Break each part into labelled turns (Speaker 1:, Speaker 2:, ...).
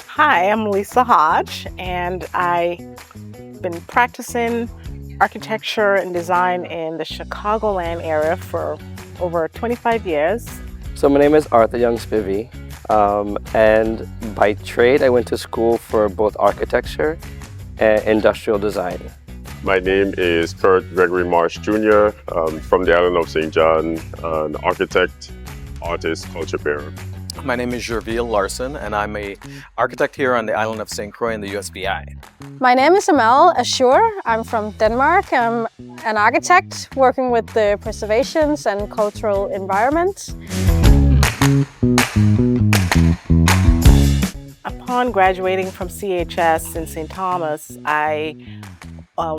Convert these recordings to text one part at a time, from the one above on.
Speaker 1: Hi, I'm Lisa Hodge, and I've been practicing architecture and design in the Chicagoland area for over 25 years.
Speaker 2: So my name is Arthur Young Spivey, and by trade I went to school for both architecture and industrial design.
Speaker 3: My name is Kurt Gregory Marsh Jr. From the island of St. John, an architect, artist, culture bearer.
Speaker 4: My name is Jerville Larson, and I'm an architect here on the island of St. Croix in the USVI.
Speaker 5: My name is Amal Ashur. I'm from Denmark. I'm an architect working with the preservations and cultural environments.
Speaker 1: Upon graduating from CHS in St. Thomas, I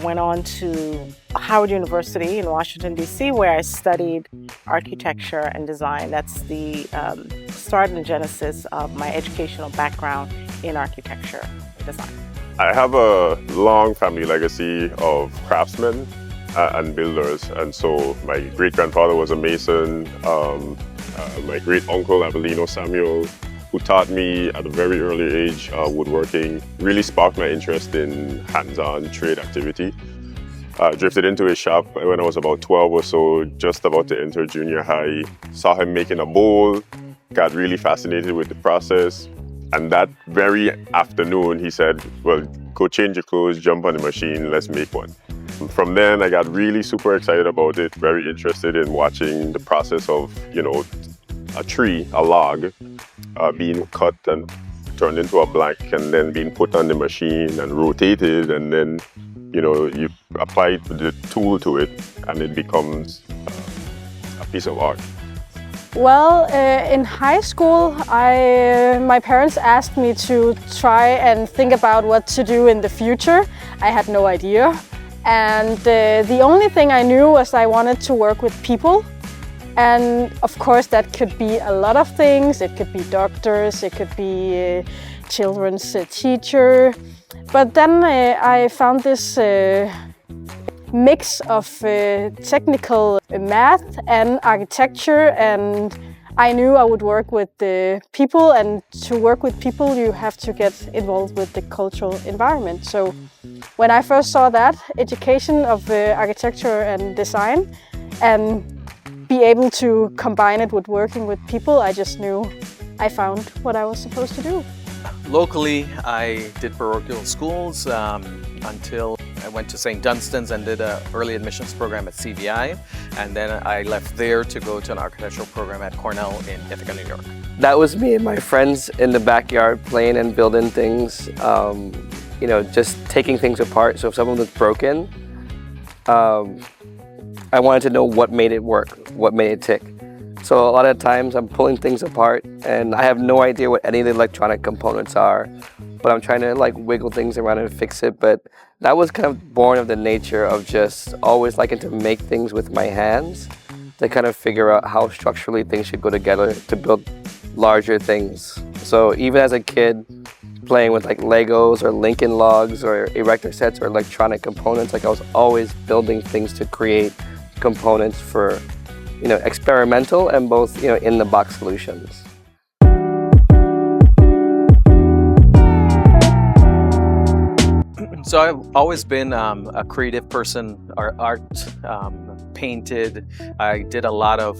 Speaker 1: went on to Howard University in Washington, D.C., where I studied architecture and design. That's the start and genesis of my educational background in architecture and design.
Speaker 3: I have a long family legacy of craftsmen and builders, and so my great-grandfather was a mason. My great-uncle, Avelino Samuel, who taught me at a very early age woodworking, really sparked my interest in hands-on trade activity. Drifted into his shop when I was about 12 or so, just about to enter junior high. Saw him making a bowl, got really fascinated with the process. And that very afternoon, he said, well, go change your clothes, jump on the machine, let's make one. From then, I got really super excited about it, very interested in watching the process of, a tree, a log, being cut and turned into a blank and then being put on the machine and rotated, and then you apply the tool to it and it becomes a piece of art.
Speaker 5: Well, in high school, my parents asked me to try and think about what to do in the future. I had no idea. And the only thing I knew was I wanted to work with people. And of course, that could be a lot of things. It could be doctors, it could be children's teacher. But then I found this mix of technical math and architecture, and I knew I would work with the people, and to work with people you have to get involved with the cultural environment. So when I first saw that education of architecture and design and be able to combine it with working with people, I just knew I found what I was supposed to do.
Speaker 4: Locally, I did parochial schools until I went to St. Dunstan's and did an early admissions program at CVI, and then I left there to go to an architectural program at Cornell in Ithaca, New York.
Speaker 2: That was me and my friends in the backyard playing and building things, just taking things apart. So if something was broken, I wanted to know what made it work, what made it tick. So a lot of times I'm pulling things apart and I have no idea what any of the electronic components are, but I'm trying to wiggle things around and fix it. But that was kind of born of the nature of just always liking to make things with my hands, to kind of figure out how structurally things should go together to build larger things. So even as a kid, playing with Legos or Lincoln Logs or erector sets or electronic components, I was always building things to create components for experimental and both in the box solutions.
Speaker 4: So I've always been a creative person, art, painted. I did a lot of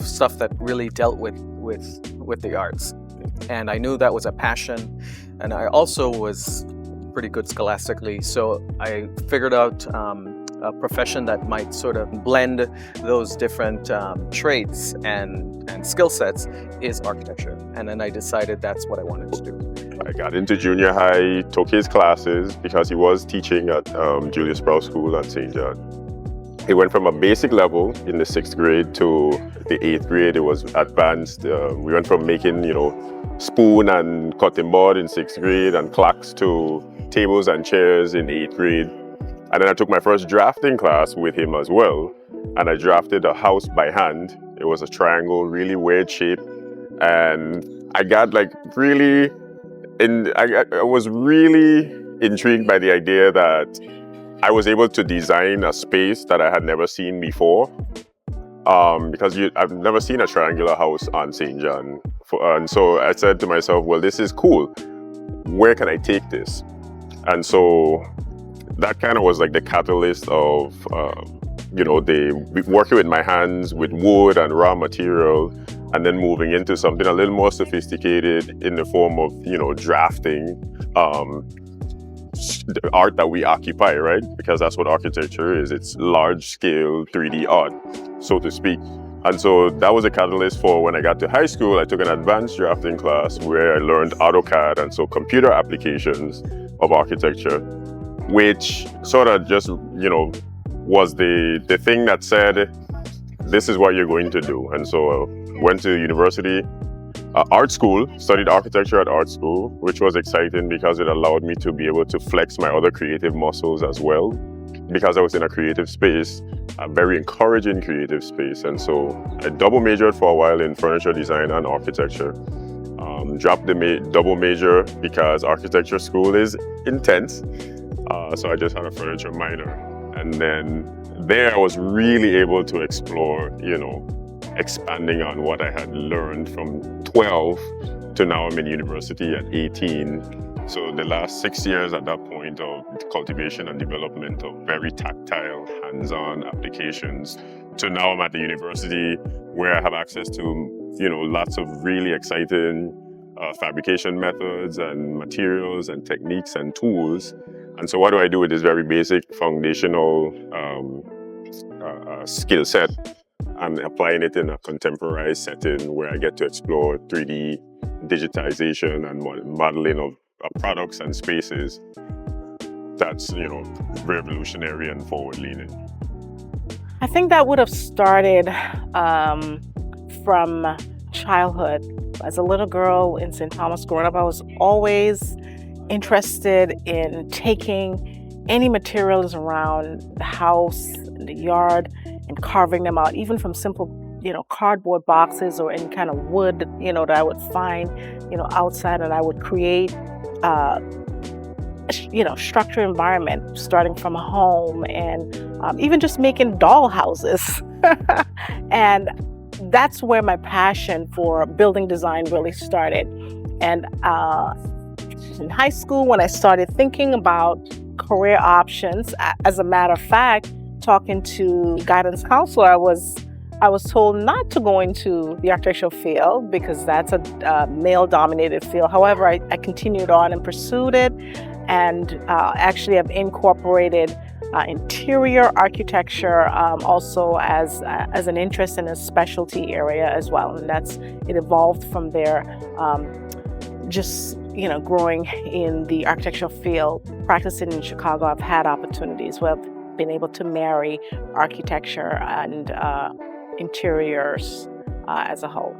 Speaker 4: stuff that really dealt with the arts, and I knew that was a passion. And I also was pretty good scholastically, so I figured out a profession that might sort of blend those different traits and skill sets is architecture. And then I decided that's what I wanted to do.
Speaker 3: I got into junior high, took his classes because he was teaching at Julius Sprouse School at St. John. He went from a basic level in the 6th grade to the 8th grade. It was advanced. We went from making, spoon and cutting board in 6th grade and clocks to tables and chairs in 8th grade. And then I took my first drafting class with him as well. And I drafted a house by hand. It was a triangle, really weird shape. And I got I was really intrigued by the idea that I was able to design a space that I had never seen before. because I've never seen a triangular house on St. John. And so I said to myself, well, this is cool. Where can I take this? And so that kind of was like the catalyst of, working with my hands with wood and raw material, and then moving into something a little more sophisticated in the form of, drafting the art that we occupy, right? Because that's what architecture is. It's large-scale 3D art, so to speak. And so that was a catalyst for when I got to high school. I took an advanced drafting class where I learned AutoCAD, and so computer applications of architecture, which sort of just, was the thing that said, this is what you're going to do. And so went to university, art school, studied architecture at art school, which was exciting because it allowed me to be able to flex my other creative muscles as well, because I was in a creative space, a very encouraging creative space. And so I double majored for a while in furniture design and architecture. Dropped the double major because architecture school is intense. So I just had a furniture minor. And then there I was really able to explore, expanding on what I had learned from 12 to now I'm in university at 18. So the last 6 years at that point of cultivation and development of very tactile, hands-on applications, to now I'm at the university where I have access to, lots of really exciting fabrication methods and materials and techniques and tools. And so what do I do with this very basic foundational skill set and applying it in a contemporary setting where I get to explore 3D digitization and modeling of products and spaces? That's, revolutionary and forward-leaning.
Speaker 1: I think that would have started from childhood. As a little girl in St. Thomas growing up, I was always interested in taking any materials around the house, the yard, and carving them out, even from simple, cardboard boxes or any kind of wood, that I would find, outside, and I would create, structured environment, starting from a home, and even just making doll houses. And that's where my passion for building design really started. And in high school, when I started thinking about career options, as a matter of fact, talking to guidance counselor, I was told not to go into the architectural field because that's a male-dominated field. However, I continued on and pursued it, and actually I've incorporated interior architecture also as an interest in a specialty area as well. And it evolved from there. Growing in the architectural field, practicing in Chicago, I've had opportunities where I've been able to marry architecture and interiors as a whole.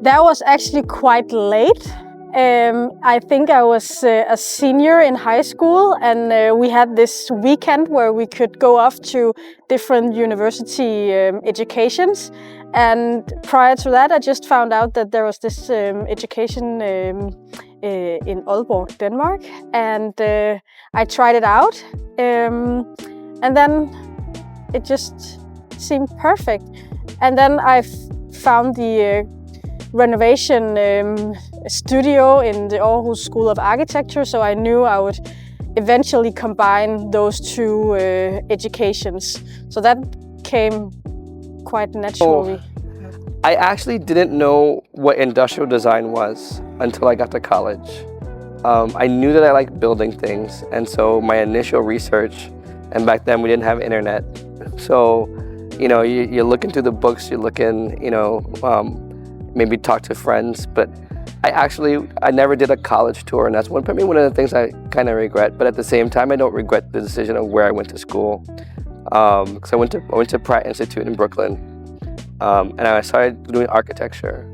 Speaker 5: That was actually quite late. I think I was a senior in high school, and we had this weekend where we could go off to different university educations. And prior to that, I just found out that there was this education in Aalborg, Denmark, and I tried it out, and then it just seemed perfect. And then I found the renovation studio in the Aarhus School of Architecture, so I knew I would eventually combine those two educations. So that came quite naturally.
Speaker 2: I actually didn't know what industrial design was until I got to college. I knew that I liked building things, and so my initial research, and back then we didn't have internet, so you're looking through the books, you're looking, maybe talk to friends, but I never did a college tour, and that's one of the things I kind of regret. But at the same time, I don't regret the decision of where I went to school, because I went to Pratt Institute in Brooklyn, and I started doing architecture,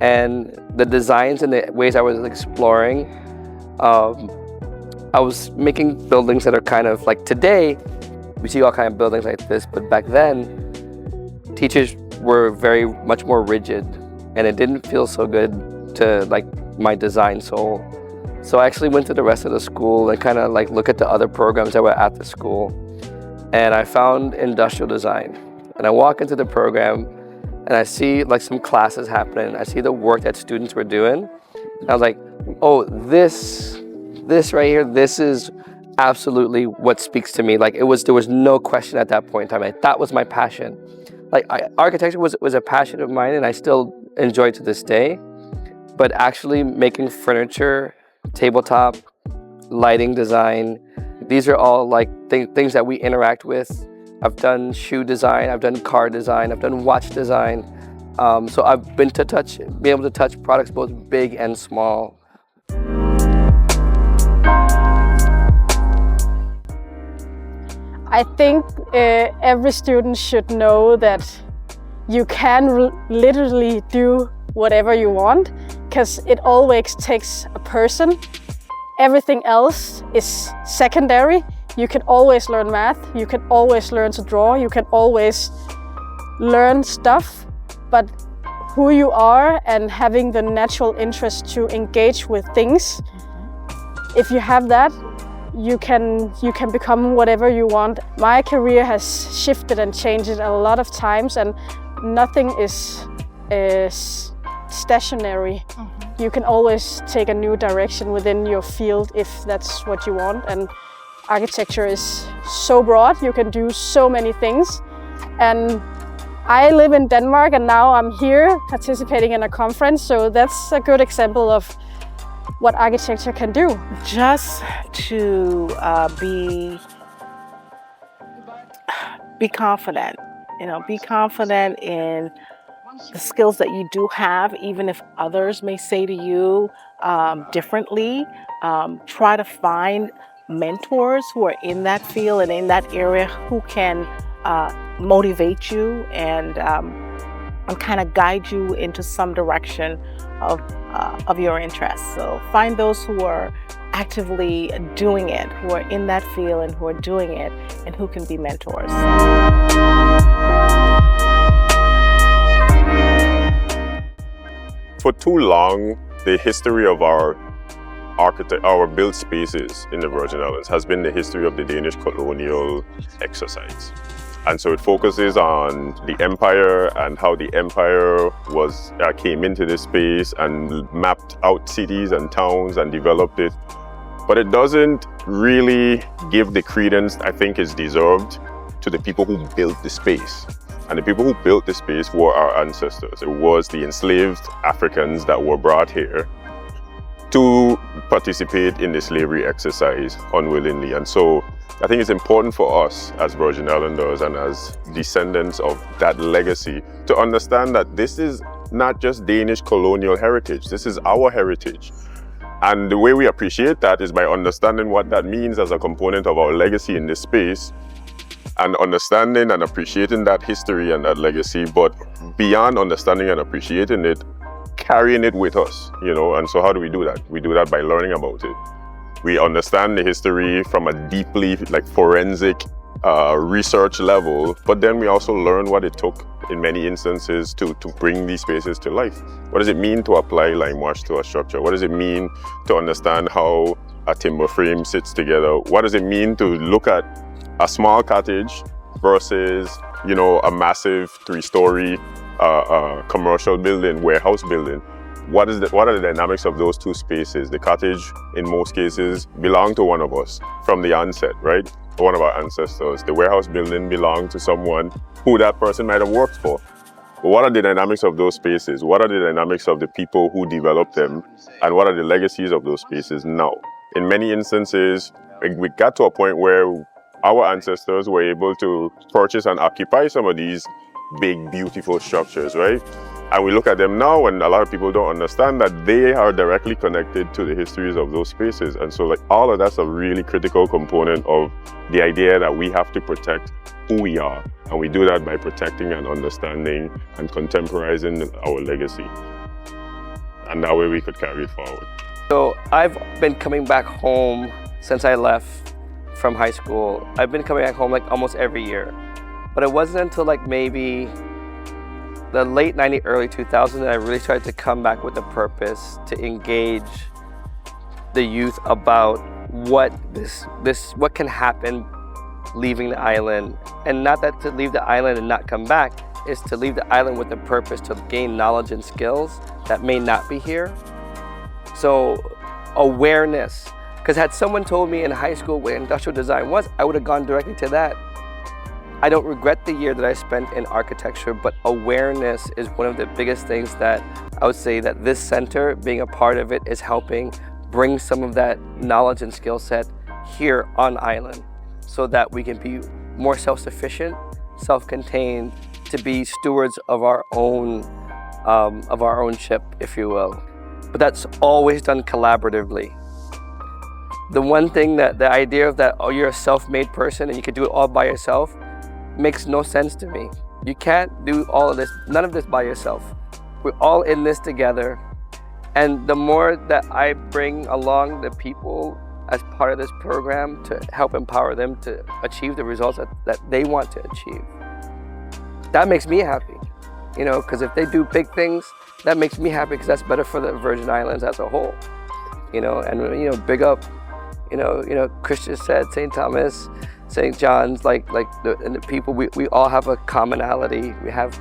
Speaker 2: and the designs and the ways I was exploring, I was making buildings that are kind of like today. We see all kinds of buildings like this, but back then, teachers were very much more rigid, and it didn't feel so good to like my design soul. So I actually went to the rest of the school and kind of like look at the other programs that were at the school, and I found industrial design. And I walk into the program and I see like some classes happening. I see the work that students were doing. And I was like, oh, this right here, this is absolutely what speaks to me. Like there was no question at that point in time. Like, that was my passion. Like architecture was a passion of mine, and I still enjoy it to this day. But actually making furniture, tabletop, lighting design, these are all like things that we interact with. I've done shoe design, I've done car design, I've done watch design. So I've been able to touch products both big and small.
Speaker 5: I think every student should know that you can literally do whatever you want, because it always takes a person. Everything else is secondary. You can always learn math, you can always learn to draw, you can always learn stuff, but who you are and having the natural interest to engage with things, if you have that, you can become whatever you want. My career has shifted and changed a lot of times, and nothing is stationary. You can always take a new direction within your field if that's what you want. And architecture is so broad, you can do so many things. And I live in Denmark, and now I'm here participating in a conference, so that's a good example of what architecture can do.
Speaker 1: Just to be confident, be confident in the skills that you do have, even if others may say to you differently. Try to find mentors who are in that field and in that area who can motivate you and kind of guide you into some direction of your interests. So find those who are actively doing it, who are in that field and who are doing it, and who can be mentors.
Speaker 3: For too long, the history of our built spaces in the Virgin Islands has been the history of the Danish colonial exercise. And so it focuses on the empire and how the empire came into this space and mapped out cities and towns and developed it. But it doesn't really give the credence I think is deserved to the people who built the space. And the people who built the space were our ancestors. It was the enslaved Africans that were brought here to participate in the slavery exercise unwillingly. And so I think it's important for us as Virgin Islanders and as descendants of that legacy to understand that this is not just Danish colonial heritage, this is our heritage. And the way we appreciate that is by understanding what that means as a component of our legacy in this space, and understanding and appreciating that history and that legacy, but beyond understanding and appreciating it, carrying it with us, And so how do we do that? We do that by learning about it. We understand the history from a deeply forensic research level, but then we also learn what it took in many instances to bring these spaces to life. What does it mean to apply lime wash to a structure? What does it mean to understand how a timber frame sits together? What does it mean to look at a small cottage versus, a massive 3-story commercial building, warehouse building? What are the dynamics of those two spaces? The cottage, in most cases, belonged to one of us from the onset, right? One of our ancestors. The warehouse building belonged to someone who that person might have worked for. But what are the dynamics of those spaces? What are the dynamics of the people who developed them? And what are the legacies of those spaces now? In many instances, we got to a point where our ancestors were able to purchase and occupy some of these big, beautiful structures, right? And we look at them now, and a lot of people don't understand that they are directly connected to the histories of those spaces. And so all of that's a really critical component of the idea that we have to protect who we are. And we do that by protecting and understanding and contemporizing our legacy. And that way we could carry it forward.
Speaker 2: So I've been coming back home since I left from high school. I've been coming back home almost every year. But it wasn't until maybe the late 90s, early 2000s that I really started to come back with a purpose to engage the youth about what can happen leaving the island. And not that to leave the island and not come back, is to leave the island with a purpose to gain knowledge and skills that may not be here. So awareness, because had someone told me in high school what industrial design was, I would have gone directly to that. I don't regret the year that I spent in architecture, but awareness is one of the biggest things that I would say that this center, being a part of it, is helping bring some of that knowledge and skill set here on island so that we can be more self-sufficient, self-contained, to be stewards of our own ship, if you will. But that's always done collaboratively. The one thing that the idea of that, oh, you're a self-made person and you can do it all by yourself, makes no sense to me. You can't do all of this, none of this by yourself. We're all in this together. And the more that I bring along the people as part of this program to help empower them to achieve the results that they want to achieve, that makes me happy. You know, because if they do big things, that makes me happy because that's better for the Virgin Islands as a whole. You know, and you know, big up, you know, Christian said, St. Thomas, St. John's, like the people, we all have a commonality. We have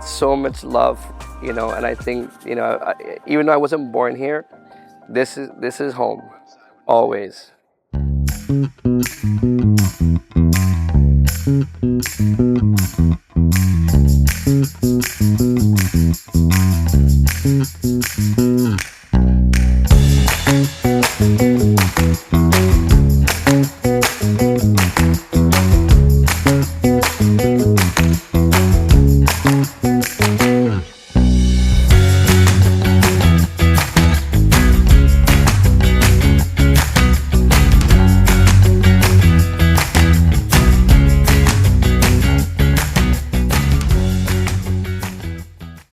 Speaker 2: so much love, you know, and I think, you know, even though I wasn't born here, this is home, always.